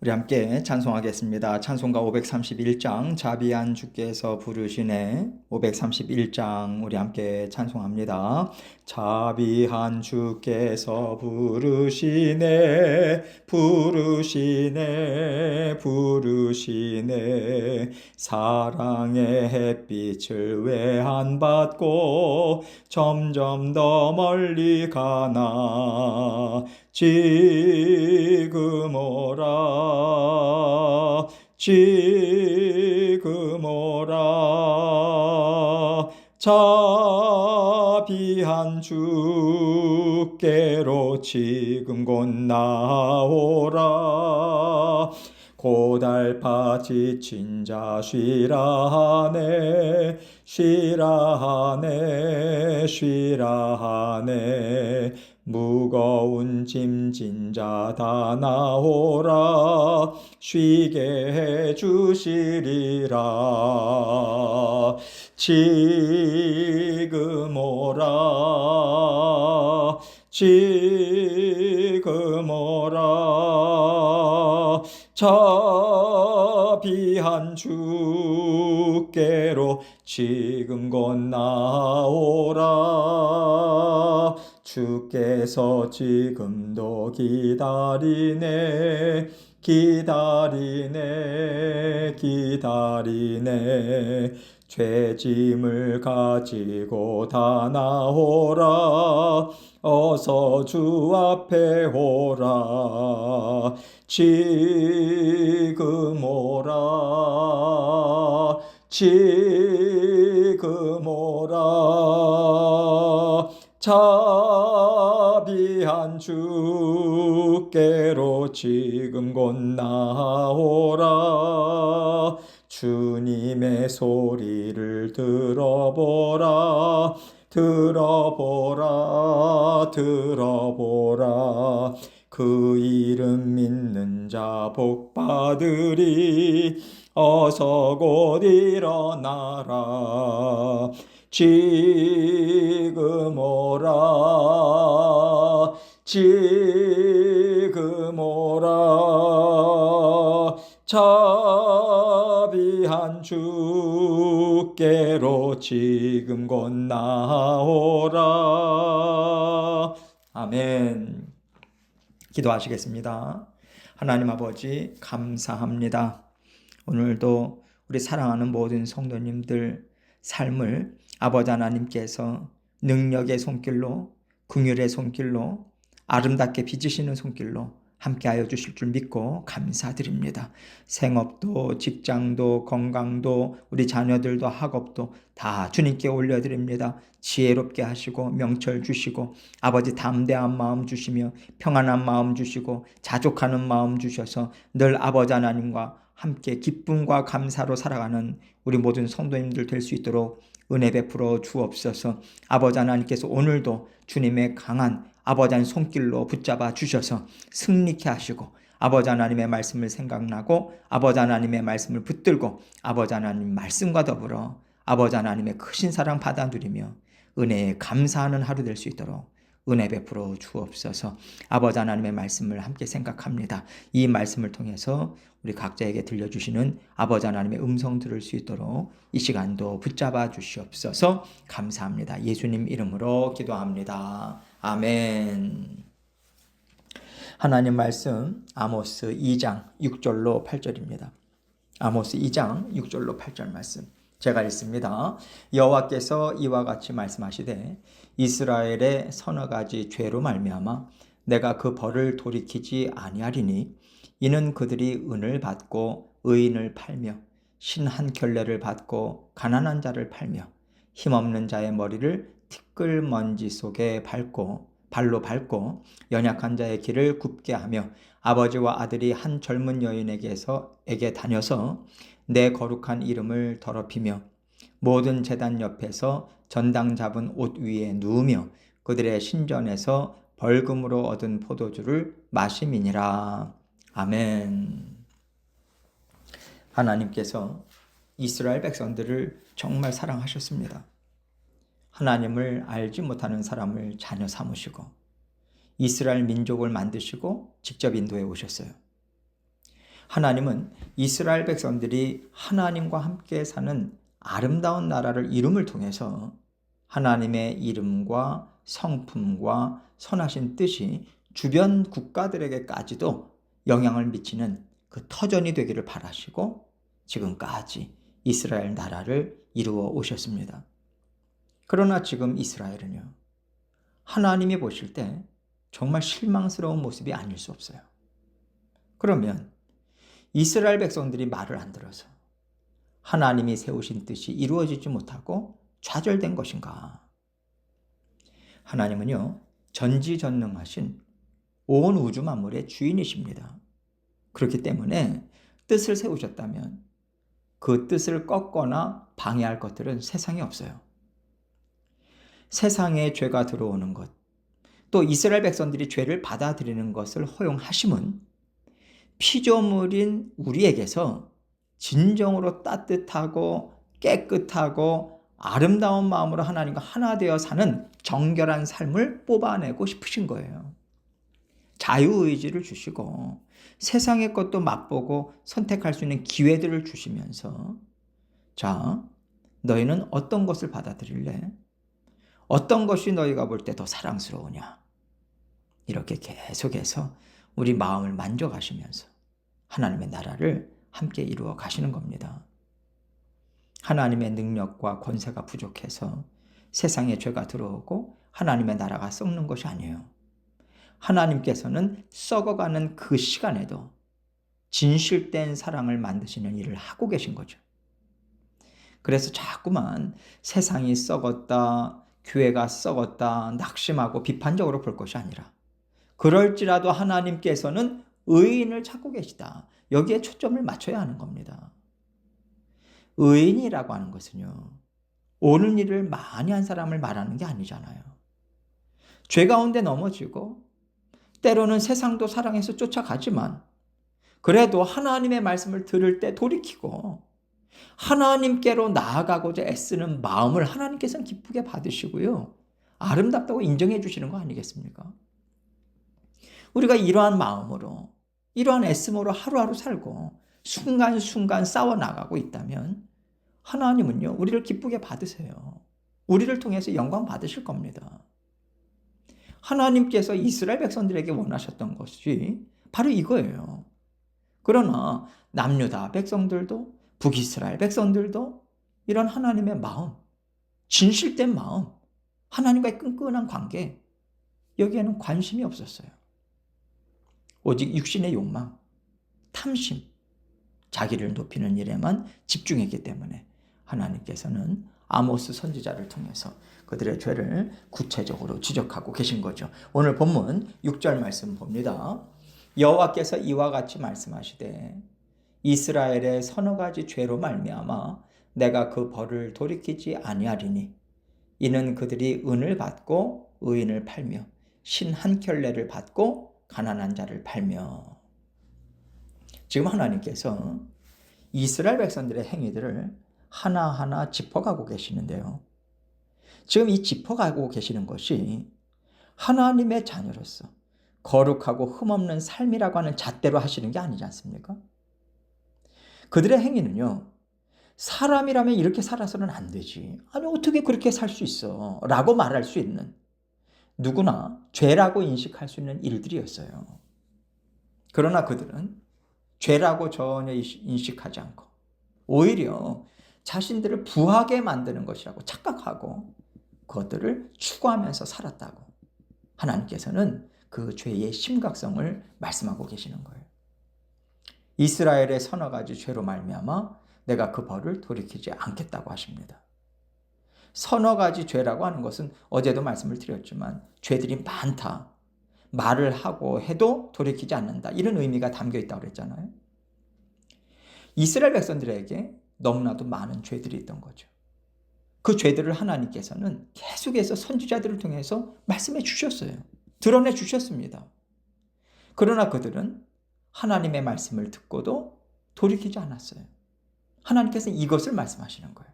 우리 함께 찬송하겠습니다. 찬송가 531장 자비한 주께서 부르시네. 531장 우리 함께 찬송합니다. 자비한 주께서 부르시네 부르시네 부르시네 사랑의 햇빛을 외한받고 점점 더 멀리 가나 지금 오라 지금 오라 자비한 주께로 지금 곧 나오라 고달파 지친 자 쉬라 하네 쉬라 하네 쉬라 하네 무거운 짐진 자 다 나오라 쉬게 해주시리라 지금 오라 지금 오라 자비한 주께로 지금 곧 나오라 주께서 지금도 기다리네 기다리네 기다리네 죄짐을 가지고 다 나오라 어서 주 앞에 오라 지금 오라 지금 오라 자비한 주께로 지금 곧 나오라 주님의 소리를 들어보라 들어보라 들어보라 그 이름 믿는 자 복받으리 어서 곧 일어나라 지금 오라 지금 오라 자비한 주께로 지금 곧 나오라 아멘. 기도하시겠습니다. 하나님 아버지 감사합니다. 오늘도 우리 사랑하는 모든 성도님들 삶을 아버지 하나님께서 능력의 손길로 긍휼의 손길로 아름답게 빚으시는 손길로 함께하여 주실 줄 믿고 감사드립니다. 생업도 직장도 건강도 우리 자녀들도 학업도 다 주님께 올려드립니다. 지혜롭게 하시고 명철 주시고 아버지 담대한 마음 주시며 평안한 마음 주시고 자족하는 마음 주셔서 늘 아버지 하나님과 함께 기쁨과 감사로 살아가는 우리 모든 성도님들 될 수 있도록 은혜 베풀어 주옵소서. 아버지 하나님께서 오늘도 주님의 강한 아버지 하나님 손길로 붙잡아 주셔서 승리케 하시고 아버지 하나님의 말씀을 생각나고 아버지 하나님의 말씀을 붙들고 아버지 하나님 말씀과 더불어 아버지 하나님의 크신 사랑 받아 누리며 은혜에 감사하는 하루 될 수 있도록 은혜 베풀어 주옵소서. 아버지 하나님의 말씀을 함께 생각합니다. 이 말씀을 통해서 우리 각자에게 들려주시는 아버지 하나님의 음성 들을 수 있도록 이 시간도 붙잡아 주시옵소서. 감사합니다. 예수님 이름으로 기도합니다. 아멘. 하나님 말씀 아모스 2장 6절로 8절입니다. 아모스 2장 6절로 8절 말씀 제가 읽습니다. 여호와께서 이와 같이 말씀하시되 이스라엘의 서너 가지 죄로 말미암아 내가 그 벌을 돌이키지 아니하리니 이는 그들이 은을 받고 의인을 팔며 신 한 켤레를 받고 가난한 자를 팔며 힘없는 자의 머리를 티끌먼지 속에 발로 밟고 연약한 자의 길을 굽게 하며 아버지와 아들이 한 젊은 여인에게 다녀서 내 거룩한 이름을 더럽히며 모든 제단 옆에서 전당 잡은 옷 위에 누우며 그들의 신전에서 벌금으로 얻은 포도주를 마심이니라. 아멘. 하나님께서 이스라엘 백성들을 정말 사랑하셨습니다. 하나님을 알지 못하는 사람을 자녀 삼으시고 이스라엘 민족을 만드시고 직접 인도해 오셨어요. 하나님은 이스라엘 백성들이 하나님과 함께 사는 아름다운 나라를 이룸을 통해서 하나님의 이름과 성품과 선하신 뜻이 주변 국가들에게까지도 영향을 미치는 그 터전이 되기를 바라시고 지금까지 이스라엘 나라를 이루어 오셨습니다. 그러나 지금 이스라엘은요, 하나님이 보실 때 정말 실망스러운 모습이 아닐 수 없어요. 그러면 이스라엘 백성들이 말을 안 들어서 하나님이 세우신 뜻이 이루어지지 못하고 좌절된 것인가? 하나님은요, 전지전능하신 온 우주 만물의 주인이십니다. 그렇기 때문에 뜻을 세우셨다면 그 뜻을 꺾거나 방해할 것들은 세상에 없어요. 세상에 죄가 들어오는 것, 또 이스라엘 백성들이 죄를 받아들이는 것을 허용하심은 피조물인 우리에게서 진정으로 따뜻하고 깨끗하고 아름다운 마음으로 하나님과 하나 되어 사는 정결한 삶을 뽑아내고 싶으신 거예요. 자유의지를 주시고 세상의 것도 맛보고 선택할 수 있는 기회들을 주시면서 자, 너희는 어떤 것을 받아들일래? 어떤 것이 너희가 볼 때 더 사랑스러우냐? 이렇게 계속해서 우리 마음을 만져가시면서 하나님의 나라를 함께 이루어 가시는 겁니다. 하나님의 능력과 권세가 부족해서 세상에 죄가 들어오고 하나님의 나라가 썩는 것이 아니에요. 하나님께서는 썩어가는 그 시간에도 진실된 사랑을 만드시는 일을 하고 계신 거죠. 그래서 자꾸만 세상이 썩었다, 교회가 썩었다, 낙심하고 비판적으로 볼 것이 아니라 그럴지라도 하나님께서는 의인을 찾고 계시다. 여기에 초점을 맞춰야 하는 겁니다. 의인이라고 하는 것은요, 옳은 일을 많이 한 사람을 말하는 게 아니잖아요. 죄 가운데 넘어지고 때로는 세상도 사랑해서 쫓아가지만 그래도 하나님의 말씀을 들을 때 돌이키고 하나님께로 나아가고자 애쓰는 마음을 하나님께서는 기쁘게 받으시고요, 아름답다고 인정해 주시는 거 아니겠습니까? 우리가 이러한 마음으로 이러한 애씀으로 하루하루 살고 순간순간 싸워나가고 있다면 하나님은요, 우리를 기쁘게 받으세요. 우리를 통해서 영광 받으실 겁니다. 하나님께서 이스라엘 백성들에게 원하셨던 것이 바로 이거예요. 그러나 남유다 백성들도 북이스라엘 백성들도 이런 하나님의 마음, 진실된 마음, 하나님과의 끈끈한 관계, 여기에는 관심이 없었어요. 오직 육신의 욕망, 탐심, 자기를 높이는 일에만 집중했기 때문에 하나님께서는 아모스 선지자를 통해서 그들의 죄를 구체적으로 지적하고 계신 거죠. 오늘 본문 6절 말씀 봅니다. 여호와께서 이와 같이 말씀하시되 이스라엘의 서너 가지 죄로 말미암아 내가 그 벌을 돌이키지 아니하리니 이는 그들이 은을 받고 의인을 팔며 신 한 켤레를 받고 가난한 자를 팔며. 지금 하나님께서 이스라엘 백성들의 행위들을 하나하나 짚어가고 계시는데요. 지금 이 짚어가고 계시는 것이 하나님의 자녀로서 거룩하고 흠없는 삶이라고 하는 잣대로 하시는 게 아니지 않습니까? 그들의 행위는요, 사람이라면 이렇게 살아서는 안 되지. 아니, 어떻게 그렇게 살 수 있어? 라고 말할 수 있는, 누구나 죄라고 인식할 수 있는 일들이었어요. 그러나 그들은 죄라고 전혀 인식하지 않고 오히려 자신들을 부하게 만드는 것이라고 착각하고 그것들을 추구하면서 살았다고 하나님께서는 그 죄의 심각성을 말씀하고 계시는 거예요. 이스라엘의 서너 가지 죄로 말미암아 내가 그 벌을 돌이키지 않겠다고 하십니다. 서너 가지 죄라고 하는 것은 어제도 말씀을 드렸지만 죄들이 많다, 말을 하고 해도 돌이키지 않는다, 이런 의미가 담겨 있다고 그랬잖아요. 이스라엘 백성들에게 너무나도 많은 죄들이 있던 거죠. 그 죄들을 하나님께서는 계속해서 선지자들을 통해서 말씀해 주셨어요. 드러내 주셨습니다. 그러나 그들은 하나님의 말씀을 듣고도 돌이키지 않았어요. 하나님께서는 이것을 말씀하시는 거예요.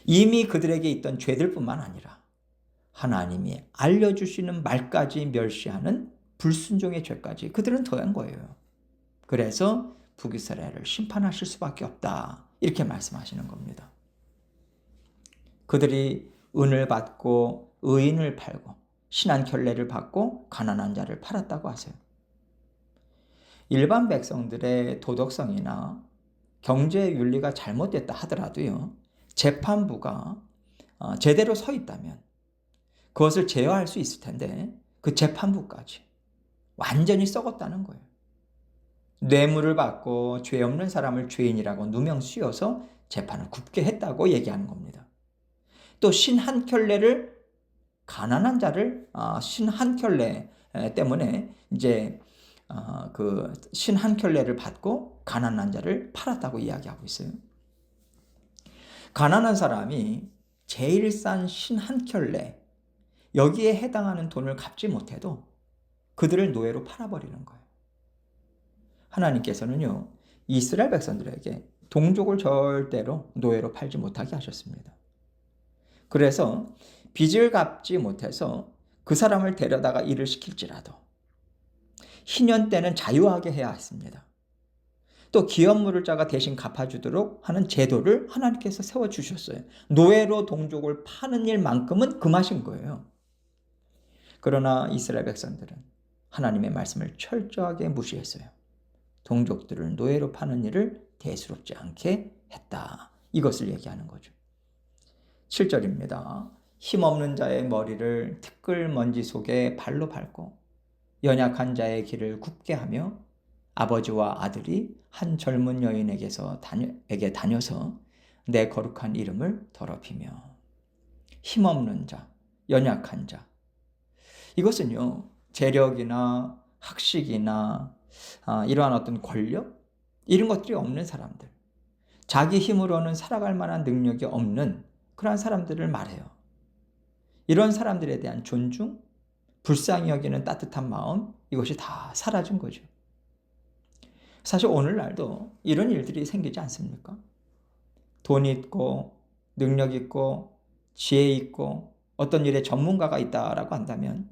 이미 그들에게 있던 죄들뿐만 아니라 하나님이 알려주시는 말까지 멸시하는 불순종의 죄까지 그들은 더한 거예요. 그래서 북이스라엘을 심판하실 수밖에 없다. 이렇게 말씀하시는 겁니다. 그들이 은을 받고 의인을 팔고 신한 결례를 받고 가난한 자를 팔았다고 하세요. 일반 백성들의 도덕성이나 경제 윤리가 잘못됐다 하더라도요, 재판부가 제대로 서 있다면 그것을 제어할 수 있을 텐데 그 재판부까지 완전히 썩었다는 거예요. 뇌물을 받고 죄 없는 사람을 죄인이라고 누명 씌워서 재판을 굽게 했다고 얘기하는 겁니다. 또 신 한 켤레를 가난한 자를 신 한 켤레 때문에 이제 그 신 한 켤레를 받고 가난한 자를 팔았다고 이야기하고 있어요. 가난한 사람이 제일 싼 신 한 켤레 여기에 해당하는 돈을 갚지 못해도 그들을 노예로 팔아버리는 거예요. 하나님께서는요, 이스라엘 백성들에게 동족을 절대로 노예로 팔지 못하게 하셨습니다. 그래서 빚을 갚지 못해서 그 사람을 데려다가 일을 시킬지라도 희년 때는 자유하게 해야 했습니다. 또 기업 물을 자가 대신 갚아주도록 하는 제도를 하나님께서 세워주셨어요. 노예로 동족을 파는 일만큼은 금하신 거예요. 그러나 이스라엘 백성들은 하나님의 말씀을 철저하게 무시했어요. 동족들을 노예로 파는 일을 대수롭지 않게 했다. 이것을 얘기하는 거죠. 7절입니다. 힘없는 자의 머리를 티끌먼지 속에 발로 밟고 연약한 자의 길을 굽게 하며 아버지와 아들이 한 젊은 여인에게서 다녀서 내 거룩한 이름을 더럽히며. 힘없는 자, 연약한 자. 이것은요, 재력이나 학식이나 이러한 어떤 권력, 이런 것들이 없는 사람들, 자기 힘으로는 살아갈 만한 능력이 없는 그러한 사람들을 말해요. 이런 사람들에 대한 존중, 불쌍히 여기는 따뜻한 마음, 이것이 다 사라진 거죠. 사실 오늘날도 이런 일들이 생기지 않습니까? 돈 있고 능력 있고 지혜 있고 어떤 일에 전문가가 있다라고 한다면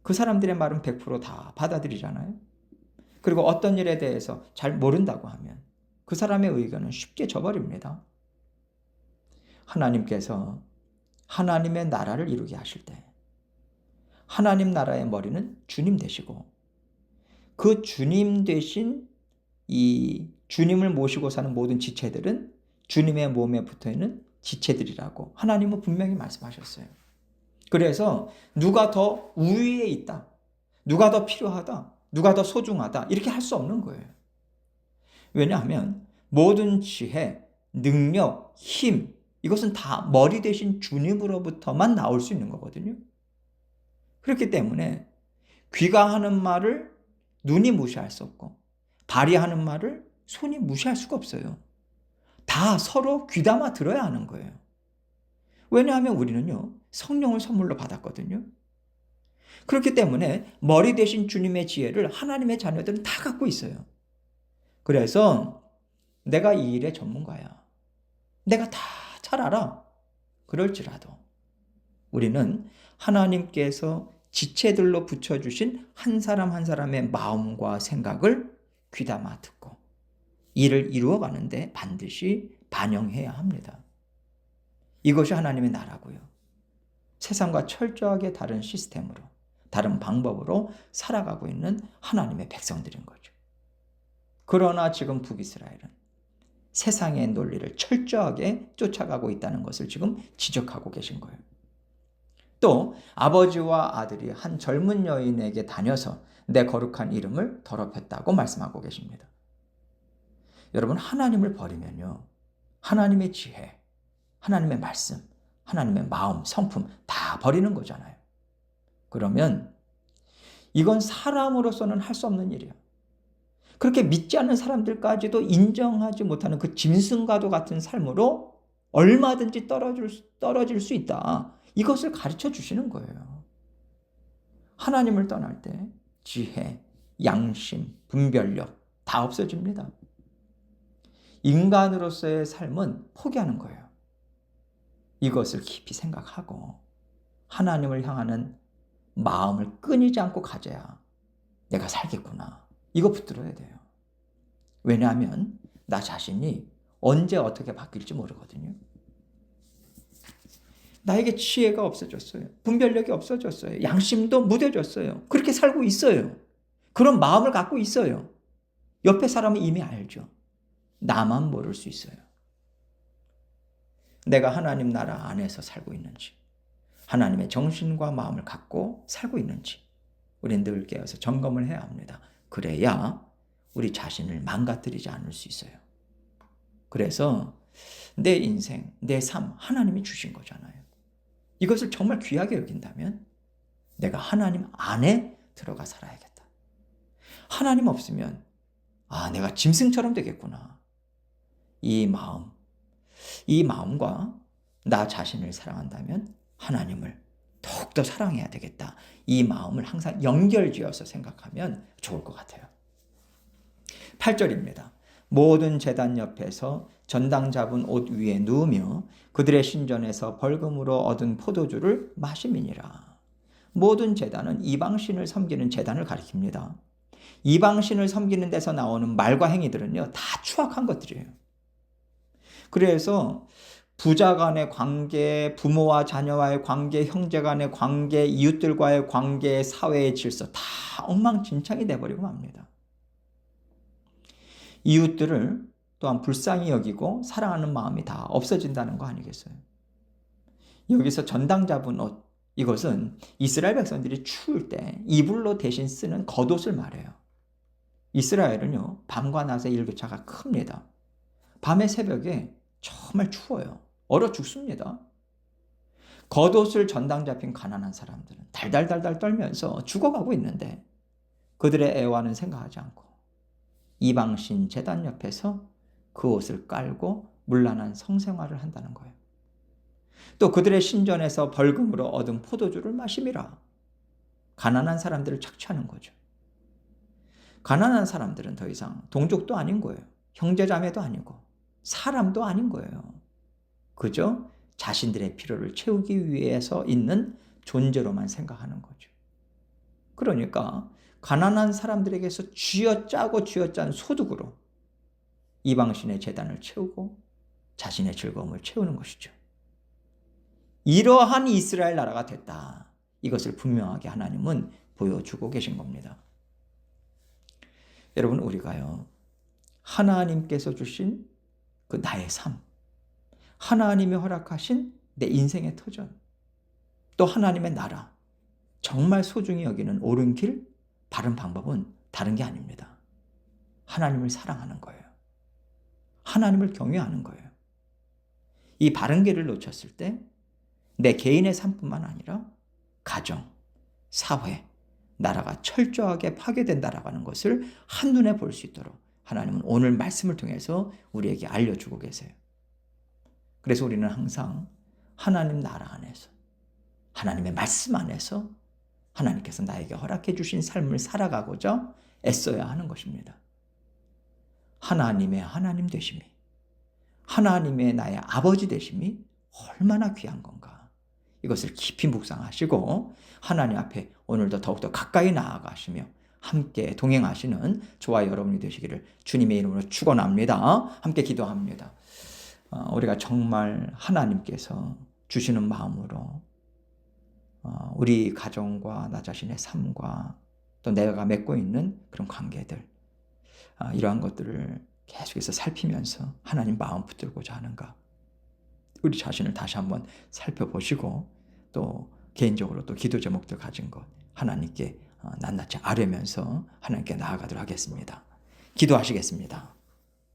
그 사람들의 말은 100%다 받아들이잖아요. 그리고 어떤 일에 대해서 잘 모른다고 하면 그 사람의 의견은 쉽게 져버립니다. 하나님께서 하나님의 나라를 이루게 하실 때 하나님 나라의 머리는 주님 되시고 그 주님 되신 이 주님을 모시고 사는 모든 지체들은 주님의 몸에 붙어있는 지체들이라고 하나님은 분명히 말씀하셨어요. 그래서 누가 더 우위에 있다, 누가 더 필요하다, 누가 더 소중하다 이렇게 할 수 없는 거예요. 왜냐하면 모든 지혜, 능력, 힘 이것은 다 머리 대신 주님으로부터만 나올 수 있는 거거든요. 그렇기 때문에 귀가 하는 말을 눈이 무시할 수 없고 발이 하는 말을 손이 무시할 수가 없어요. 다 서로 귀담아 들어야 하는 거예요. 왜냐하면 우리는요, 성령을 선물로 받았거든요. 그렇기 때문에 머리 대신 주님의 지혜를 하나님의 자녀들은 다 갖고 있어요. 그래서 내가 이 일의 전문가야. 내가 다 잘 알아. 그럴지라도 우리는 하나님께서 지체들로 붙여주신 한 사람 한 사람의 마음과 생각을 귀담아 듣고 일을 이루어가는데 반드시 반영해야 합니다. 이것이 하나님의 나라고요. 세상과 철저하게 다른 시스템으로, 다른 방법으로 살아가고 있는 하나님의 백성들인 거죠. 그러나 지금 북이스라엘은 세상의 논리를 철저하게 쫓아가고 있다는 것을 지금 지적하고 계신 거예요. 또 아버지와 아들이 한 젊은 여인에게 다녀서 내 거룩한 이름을 더럽혔다고 말씀하고 계십니다. 여러분, 하나님을 버리면요, 하나님의 지혜, 하나님의 말씀, 하나님의 마음, 성품 다 버리는 거잖아요. 그러면 이건 사람으로서는 할 수 없는 일이에요. 그렇게 믿지 않는 사람들까지도 인정하지 못하는 그 짐승과도 같은 삶으로 얼마든지 떨어질 수 있다. 이것을 가르쳐 주시는 거예요. 하나님을 떠날 때 지혜, 양심, 분별력 다 없어집니다. 인간으로서의 삶은 포기하는 거예요. 이것을 깊이 생각하고 하나님을 향하는 마음을 끊이지 않고 가져야 내가 살겠구나. 이거 붙들어야 돼요. 왜냐하면 나 자신이 언제 어떻게 바뀔지 모르거든요. 나에게 지혜가 없어졌어요. 분별력이 없어졌어요. 양심도 무뎌졌어요. 그렇게 살고 있어요. 그런 마음을 갖고 있어요. 옆에 사람은 이미 알죠. 나만 모를 수 있어요. 내가 하나님 나라 안에서 살고 있는지, 하나님의 정신과 마음을 갖고 살고 있는지 우리는 늘 깨어서 점검을 해야 합니다. 그래야 우리 자신을 망가뜨리지 않을 수 있어요. 그래서 내 인생, 내 삶 하나님이 주신 거잖아요. 이것을 정말 귀하게 여긴다면 내가 하나님 안에 들어가 살아야겠다. 하나님 없으면 내가 짐승처럼 되겠구나. 이 마음과 나 자신을 사랑한다면 하나님을 더욱더 사랑해야 되겠다. 이 마음을 항상 연결지어서 생각하면 좋을 것 같아요. 8절입니다. 모든 제단 옆에서 전당 잡은 옷 위에 누우며 그들의 신전에서 벌금으로 얻은 포도주를 마심이니라. 모든 제단은 이방신을 섬기는 제단을 가리킵니다. 이방신을 섬기는 데서 나오는 말과 행위들은요, 다 추악한 것들이에요. 그래서 부자 간의 관계, 부모와 자녀와의 관계, 형제 간의 관계, 이웃들과의 관계, 사회의 질서 다 엉망진창이 돼버리고 맙니다. 이웃들을 또한 불쌍히 여기고 사랑하는 마음이 다 없어진다는 거 아니겠어요? 여기서 전당 잡은 옷, 이것은 이스라엘 백성들이 추울 때 이불로 대신 쓰는 겉옷을 말해요. 이스라엘은요, 밤과 낮의 일교차가 큽니다. 밤의 새벽에 정말 추워요. 얼어 죽습니다. 겉옷을 전당 잡힌 가난한 사람들은 달달달달 떨면서 죽어가고 있는데 그들의 애와는 생각하지 않고 이방신 제단 옆에서 그 옷을 깔고 문란한 성생활을 한다는 거예요. 또 그들의 신전에서 벌금으로 얻은 포도주를 마심이라. 가난한 사람들을 착취하는 거죠. 가난한 사람들은 더 이상 동족도 아닌 거예요. 형제자매도 아니고 사람도 아닌 거예요. 그저 자신들의 필요를 채우기 위해서 있는 존재로만 생각하는 거죠. 그러니까 가난한 사람들에게서 쥐어짜고 쥐어짠 소득으로 이방신의 재단을 채우고 자신의 즐거움을 채우는 것이죠. 이러한 이스라엘 나라가 됐다. 이것을 분명하게 하나님은 보여주고 계신 겁니다. 여러분, 우리가요, 하나님께서 주신 그 나의 삶, 하나님이 허락하신 내 인생의 터전, 또 하나님의 나라, 정말 소중히 여기는 옳은 길, 바른 방법은 다른 게 아닙니다. 하나님을 사랑하는 거예요. 하나님을 경외하는 거예요. 이 바른 길을 놓쳤을 때 내 개인의 삶뿐만 아니라 가정, 사회, 나라가 철저하게 파괴된다라는 것을 한눈에 볼 수 있도록 하나님은 오늘 말씀을 통해서 우리에게 알려주고 계세요. 그래서 우리는 항상 하나님 나라 안에서, 하나님의 말씀 안에서 하나님께서 나에게 허락해 주신 삶을 살아가고자 애써야 하는 것입니다. 하나님의 하나님 되심이, 하나님의 나의 아버지 되심이 얼마나 귀한 건가. 이것을 깊이 묵상하시고 하나님 앞에 오늘도 더욱더 가까이 나아가시며 함께 동행하시는 저와 여러분이 되시기를 주님의 이름으로 축원합니다. 함께 기도합니다. 우리가 정말 하나님께서 주시는 마음으로 우리 가정과 나 자신의 삶과 또 내가 맺고 있는 그런 관계들, 이러한 것들을 계속해서 살피면서 하나님 마음 붙들고자 하는가, 우리 자신을 다시 한번 살펴보시고 또 개인적으로 또 기도 제목들 가진 것 하나님께 낱낱이 아뢰면서 하나님께 나아가도록 하겠습니다. 기도하시겠습니다.